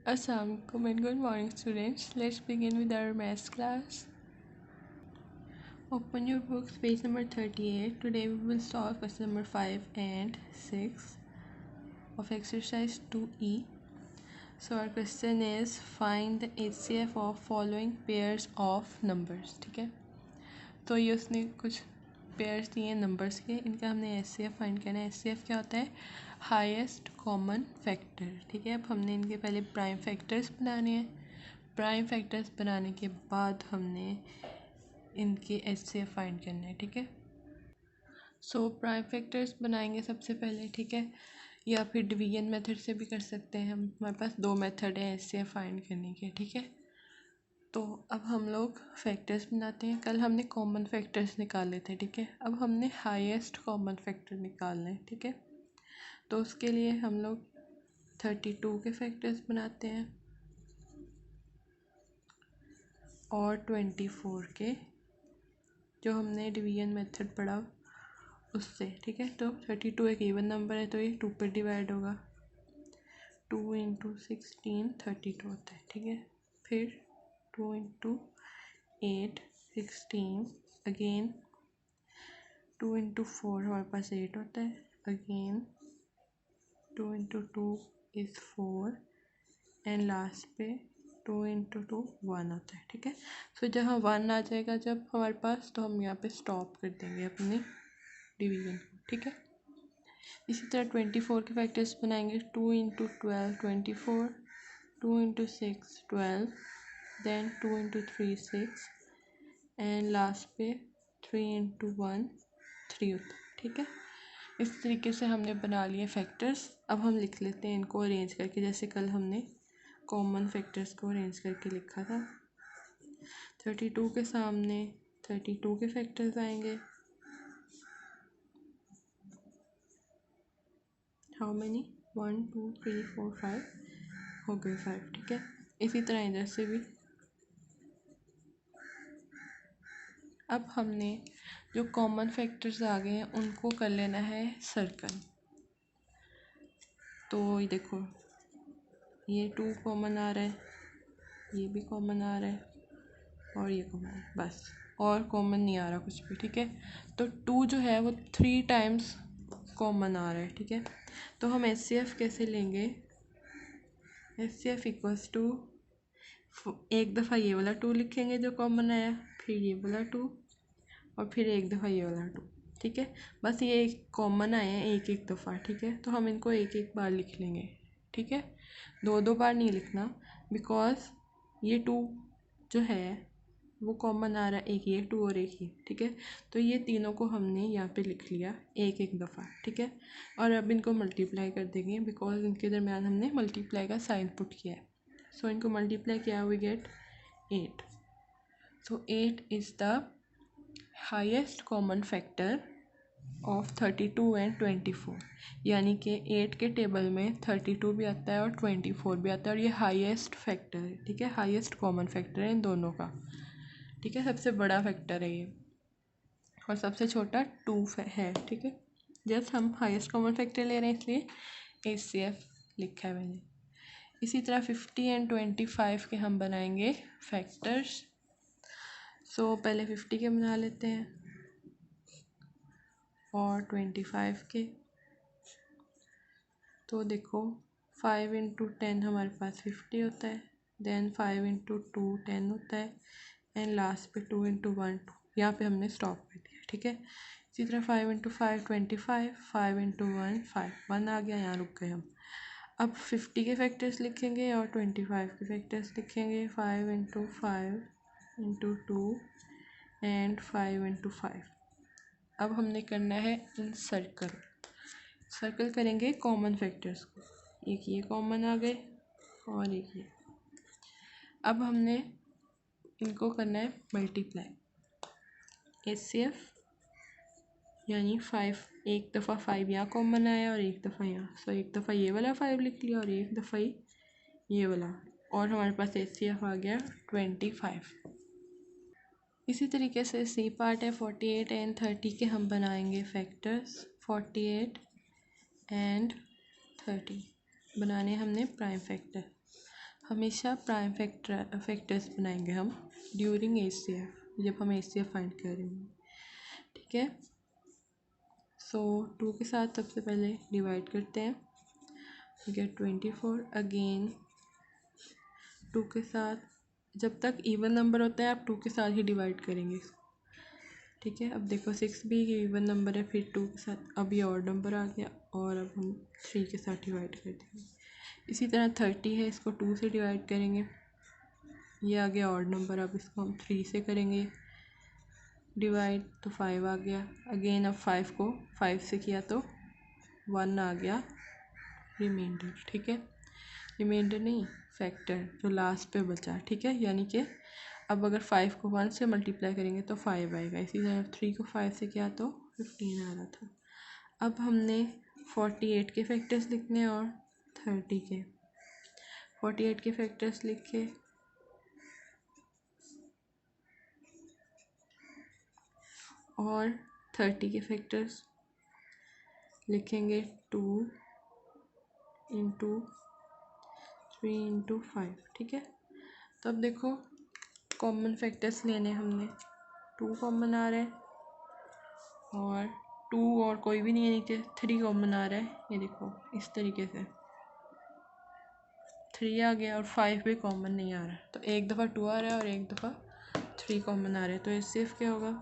Assalamualaikum and good morning students. Let's begin with our maths class. Open your books, page number 38. Today we will solve question number 5 and 6 of exercise 2E. So our question is find the HCF of following pairs of numbers. ठीक है, तो ये उसने कुछ pairs दिए हैं numbers के, इनका हमने HCF फाइंड करना है। HCF क्या होता है? Highest common factor. ठीक है, अब हमने इनके पहले प्राइम फैक्टर्स बनाने हैं। प्राइम फैक्टर्स बनाने के बाद हमने इनके HCF फाइंड करना है। ठीक है, सो प्राइम फैक्टर्स बनाएंगे सबसे पहले। ठीक है, या फिर डिवीजन मेथड से भी कर सकते हैं हम। हमारे पास दो मेथड है HCF फाइंड करने के। ठीक है, तो अब हम लोग फैक्टर्स बनाते हैं। कल हमने कॉमन फैक्टर्स निकाले थे। ठीक है, अब हमने हाईएस्ट कॉमन फैक्टर निकालना है। ठीक है, तो उसके लिए हम लोग 32 के फैक्टर्स बनाते हैं और 24 के, जो हमने डिवीजन मेथड पढ़ा उससे। ठीक है, तो 32 एक इवन नंबर है तो ये 2 पर डिवाइड होगा। 2 इंटू 16 32 होता है। ठीक है, फिर 2 इंटू 8 16, अगेन 2 इंटू 4 हमारे पास 8 होता है, again 2 into 2 is 4 and last पे 2 इंटू 2 1 होता है। ठीक है, सो जब हम 1 आ जाएगा जब हमारे पास, तो हम यहाँ पे स्टॉप कर देंगे अपने डिवीजन को। ठीक है, इसी तरह 24 के फैक्टर्स बनाएंगे। 2 into 12 24, 2 into 6 12, then 2 into 3 6 and last पे 3 इंटू 1 3 होता है। ठीक है, इस तरीके से हमने बना लिए फैक्टर्स। अब हम लिख लेते हैं इनको अरेंज करके, जैसे कल हमने कॉमन फैक्टर्स को अरेंज करके लिखा था। 32 के सामने 32 के फैक्टर्स आएंगे। How many? 1 2 3 4 5 हो गए 5। ठीक है, इसी तरह इधर से भी। अब हमने जो कॉमन फैक्टर्स आ गए हैं उनको कर लेना है सर्कल। तो ये देखो, ये 2 कॉमन आ रहा है, ये भी कॉमन आ रहा है और ये कॉमन है, बस और कॉमन नहीं आ रहा कुछ भी। ठीक है, तो 2 जो है वो 3 टाइम्स कॉमन आ रहा है। ठीक है, तो हम HCF कैसे लेंगे? HCF इक्वल्स टू, एक दफ़ा ये वाला 2 लिखेंगे जो कॉमन आया, फिर ये वाला 2 और फिर एक दफ़ा ये वाला 2। ठीक है, बस ये कॉमन आए हैं एक एक दफ़ा। ठीक है, तो हम इनको एक एक बार लिख लेंगे। ठीक है, दो दो बार नहीं लिखना, बिकॉज ये 2 जो है वो कॉमन आ रहा है, एक ये 2 और एक ये। ठीक है, तो ये तीनों को हमने यहाँ पे लिख लिया एक एक दफ़ा। ठीक है, और अब इनको मल्टीप्लाई कर देंगे, बिकॉज इनके दरमियान हमने मल्टीप्लाई का साइन पुट किया है। सो इनको मल्टीप्लाई किया, we get 8। So 8 is the highest common factor of 32 and 24। यानी कि 8 के टेबल में 32 भी आता है और 24 भी आता है, और ये हाईएस्ट फैक्टर है। ठीक है, हाईएस्ट कॉमन फैक्टर है इन दोनों का। ठीक है, सबसे बड़ा फैक्टर है ये और सबसे छोटा 2 है। ठीक है, जस्ट हम हाईएस्ट कॉमन फैक्टर ले रहे हैं इसलिए HCF लिखा है मैंने। इसी तरह 50 एंड 25 के हम बनाएंगे फैक्टर्स। सो पहले 50 के बना लेते हैं और 25 के। तो देखो 5 इंटू 10 हमारे पास 50 होता है, देन 5 इंटू 2 10 होता है एंड लास्ट पे 2 इंटू 1 2। यहाँ पर हमने स्टॉप कर दिया। ठीक है, इसी तरह 5 इंटू 5 25, 5 इंटू 1 5 1 आ गया, यहाँ रुक गए हम। अब 50 के फैक्टर्स लिखेंगे और 25 के फैक्टर्स लिखेंगे। 5 इंटू 5 इंटू 2 एंड 5 इंटू 5। अब हमने करना है इन सर्कल। सर्कल करेंगे कॉमन फैक्टर्स को, एक ये कॉमन आ गए और एक ये। अब हमने इनको करना है मल्टीप्लाई। HCF यानी 5, एक दफ़ा 5 यहाँ कॉमन आया और एक दफ़ा यहाँ, सो एक दफ़ा ये वाला 5 लिख लिया और एक दफ़ा ये वाला, और हमारे पास HCF आ गया 25। इसी तरीके से सी पार्ट है 48 एंड 30 के हम बनाएंगे फैक्टर्स। 48 एंड 30 बनाने हमने प्राइम फैक्टर। हमेशा प्राइम फैक्टर्स बनाएंगे हम ड्यूरिंग HCF, जब हम HCF फाइंड करेंगे, ठीक है। सो 2 के साथ सबसे पहले डिवाइड करते हैं, गेट 24। अगेन 2 के साथ, जब तक इवन नंबर होता है आप 2 के साथ ही डिवाइड करेंगे इसको, ठीक है। अब देखो 6 भी इवन नंबर है, फिर 2 के साथ, अब ये ऑड नंबर आ गया और अब हम 3 के साथ डिवाइड कर देंगे। इसी तरह 30 है, इसको 2 से डिवाइड करेंगे, ये आ गया ऑड नंबर, अब इसको हम 3 से करेंगे डिवाइड, तो 5 आ गया। अगेन अब 5 को 5 से किया तो 1 आ गया रिमाइंडर, ठीक है। रिमाइंडर नहीं, फैक्टर जो लास्ट पे बचा, ठीक है। यानी कि अब अगर 5 को 1 से मल्टीप्लाई करेंगे तो 5 आएगा, इसी तरह 3 को 5 से किया तो 15 आ रहा था। अब हमने 48 के फैक्टर्स लिखने हैं और 30 के। 48 के फैक्टर्स लिखे और 30 के फैक्टर्स लिखेंगे 2 इंटू 3 इंटू 5, ठीक है। तो अब देखो कॉमन फैक्टर्स लेने हमने, 2 कॉमन आ रहा है और 2 और कोई भी नहीं है नीचे, 3 कॉमन आ रहा है, ये देखो इस तरीके से 3 आ गया और 5 भी कॉमन नहीं आ रहा, तो एक दफ़ा 2 आ रहा है और एक दफ़ा 3 कॉमन आ रहा है, तो इससे क्या होगा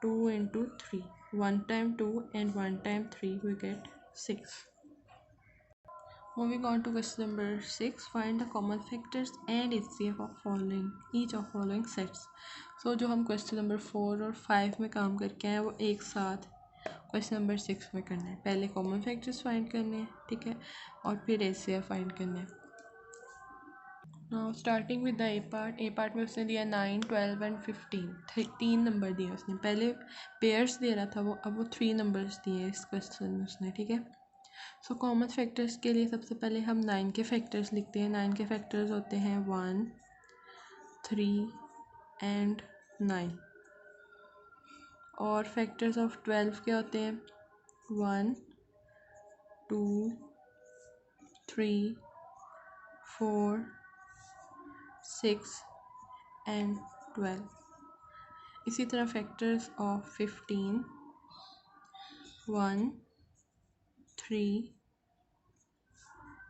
2 into 3, 1 time 2 and 1 time 3 we get 6. Moving on to question number 6, find the common factors and HCF of following each of following sets. So जो हम क्वेश्चन नंबर 4 और 5 में काम करके आए वो एक साथ क्वेश्चन नंबर 6 में करना है। पहले कॉमन फैक्टर्स फाइंड करने हैं, ठीक है, और फिर HCF फाइंड करना है। Now starting with the A part में उसने दिया 9, 12 एंड 15, 3 नंबर दिए उसने। पहले पेयर्स दे रहा था वो, अब वो 3 नंबर्स दिए इस क्वेश्चन में उसने, ठीक है। सो कॉमन फैक्टर्स के लिए सबसे पहले हम 9 के फैक्टर्स लिखते हैं। 9 के फैक्टर्स होते हैं 1, 3 एंड 9। और फैक्टर्स ऑफ 12 के होते हैं 1, 2, 3, 4, 6 एंड 12। इसी तरह फैक्टर्स ऑफ 15, 1, 3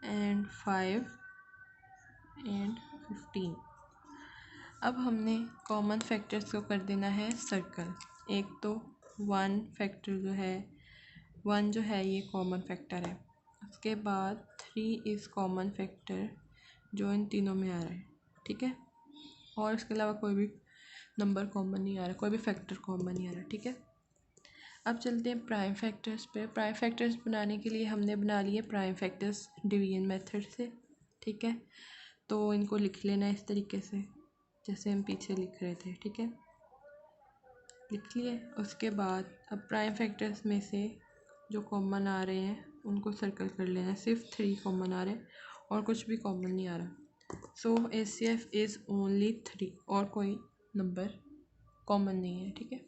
एंड 5 एंड 15। अब हमने कॉमन फैक्टर्स को कर देना है सर्कल। एक तो 1 फैक्टर जो है, 1 जो है ये कॉमन फैक्टर है, उसके बाद 3 इज़ कॉमन फैक्टर जो इन तीनों में आ रहा है, ठीक है। और इसके अलावा कोई भी नंबर कॉमन नहीं आ रहा, कोई भी फैक्टर कॉमन नहीं आ रहा, ठीक है। अब चलते हैं प्राइम फैक्टर्स पे। प्राइम फैक्टर्स बनाने के लिए हमने बना लिए प्राइम फैक्टर्स डिवीजन मेथड से, ठीक है। तो इनको लिख लेना इस तरीके से जैसे हम पीछे लिख रहे थे, ठीक है, लिख लिए। उसके बाद अब प्राइम फैक्टर्स में से जो कॉमन आ रहे हैं उनको सर्कल कर लेना, सिर्फ 3 कॉमन आ रहे हैं और कुछ भी कॉमन नहीं आ रहा। सो HCF इज़ ओनली 3 और कोई नंबर कॉमन नहीं है, ठीक है।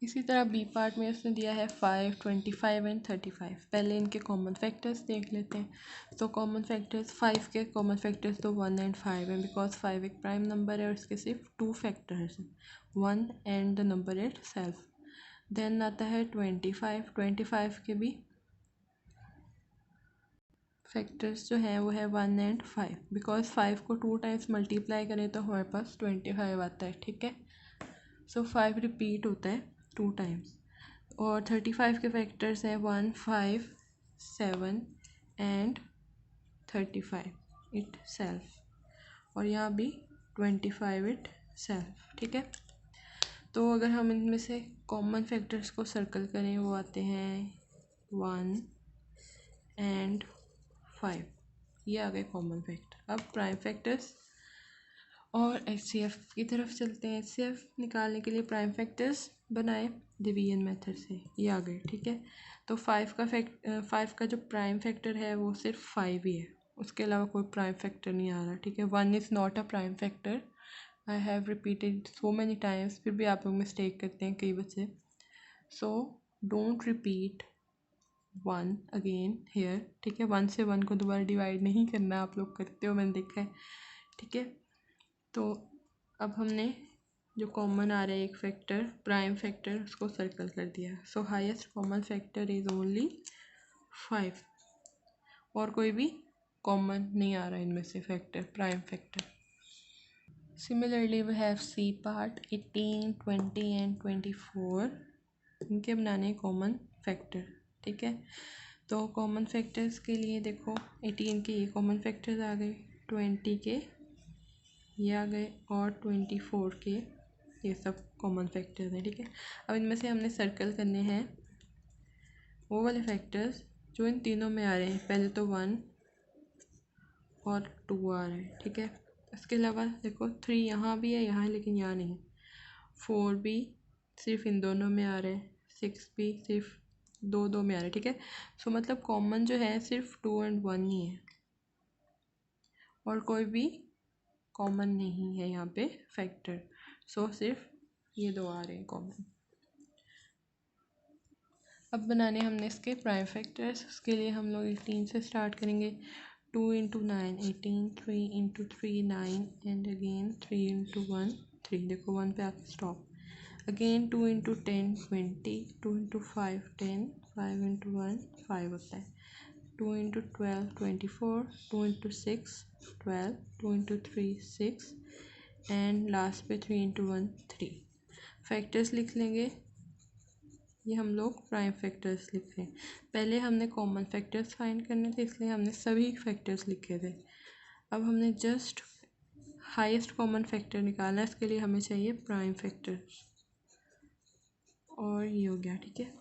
इसी तरह बी पार्ट में उसने दिया है 5, 25 एंड 35। पहले इनके कॉमन फैक्टर्स देख लेते हैं। तो कॉमन फैक्टर्स 5 के कॉमन फैक्टर्स तो 1 एंड 5 हैं, बिकॉज 5 एक प्राइम नंबर है और इसके सिर्फ 2 फैक्टर्स हैं, 1 and the number itself. Then आता है 25। 25 के भी फैक्टर्स जो हैं वो है 1 एंड 5, बिकॉज 5 को 2 टाइम्स मल्टीप्लाई करें तो हमारे पास 25 आता है, ठीक है। सो 5 रिपीट होता है 2 टाइम्स। और 35 के फैक्टर्स हैं 1, 5, 7 एंड 35 इट सेल्फ, और यहाँ भी 25 इट सेल्फ, ठीक है। तो अगर हम इनमें से कॉमन फैक्टर्स को सर्कल करें वो आते हैं 1 एंड 5, ये आ गए कॉमन फैक्टर। अब प्राइम फैक्टर्स और HCF की तरफ चलते हैं। HCF निकालने के लिए प्राइम फैक्टर्स बनाए डिवीजन मेथड से, ये आ गए, ठीक है। तो 5 का जो प्राइम फैक्टर है वो सिर्फ 5 ही है, उसके अलावा कोई प्राइम फैक्टर नहीं आ रहा, ठीक है। 1 is not a prime factor, I have repeated so many times, फिर भी आप लोग मिस्टेक करते हैं कई बच्चे। So don't repeat 1 again here, ठीक है। 1 से 1 को दोबारा डिवाइड नहीं करना, आप लोग करते हो, मैंने देखा है, ठीक है। तो अब हमने जो कॉमन आ रहा है एक फैक्टर, प्राइम फैक्टर, उसको सर्कल कर दिया। सो highest common factor is only 5, और कोई भी कॉमन नहीं आ रहा इनमें से factor, prime factor. Similarly we have C part 18, 20 and 24, इनके बनाने कॉमन फैक्टर, ठीक है। तो कॉमन फैक्टर्स के लिए देखो 18 के ये कॉमन फैक्टर्स आ गए, 20 के ये आ गए, और 24 के ये सब कॉमन फैक्टर्स हैं, ठीक है। अब इनमें से हमने सर्कल करने हैं वो वाले फैक्टर्स जो इन तीनों में आ रहे हैं। पहले तो 1 और 2 आ रहे हैं, ठीक है। इसके अलावा देखो 3 यहाँ भी है, यहाँ है, लेकिन यहाँ नहीं है। 4 भी सिर्फ इन दोनों में आ रहे हैं, 6 भी सिर्फ दो में आ रहे हैं, ठीक है। सो मतलब कॉमन जो है सिर्फ 2 और 1 ही है, और कोई भी कॉमन नहीं है यहाँ पे फैक्टर। सो सिर्फ ये दो आ रहे हैं कॉमन। अब बनाने हमने इसके प्राइम फैक्टर्स, उसके लिए हम लोग 18 से स्टार्ट करेंगे। 2 into 9 18, 3 into 3 9, and again 3 into 1 3, देखो 1 पे आके stop. Again 2 into 10 20, 2 into 5 10, 5 into 1 5 होता है। 2 into 12 24, 2 into 6 12, 2 into 3 6, and last पे 3 इंटू 1 3। फैक्टर्स लिख लेंगे, ये हम लोग प्राइम फैक्टर्स लिख रहे हैं। पहले हमने कॉमन फैक्टर्स फाइंड करने थे, इसलिए हमने सभी फैक्टर्स लिखे थे। अब हमने जस्ट हाईएस्ट कॉमन फैक्टर निकालना है, इसके लिए हमें चाहिए प्राइम फैक्टर्स, और ये हो गया, ठीक है।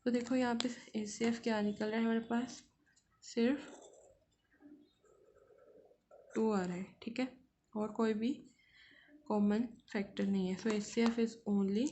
तो देखो यहाँ पे HCF क्या निकल रहा है हमारे पास, सिर्फ 2 आ रहा है, ठीक है, और कोई भी कॉमन फैक्टर नहीं है। सो HCF इज़ ओनली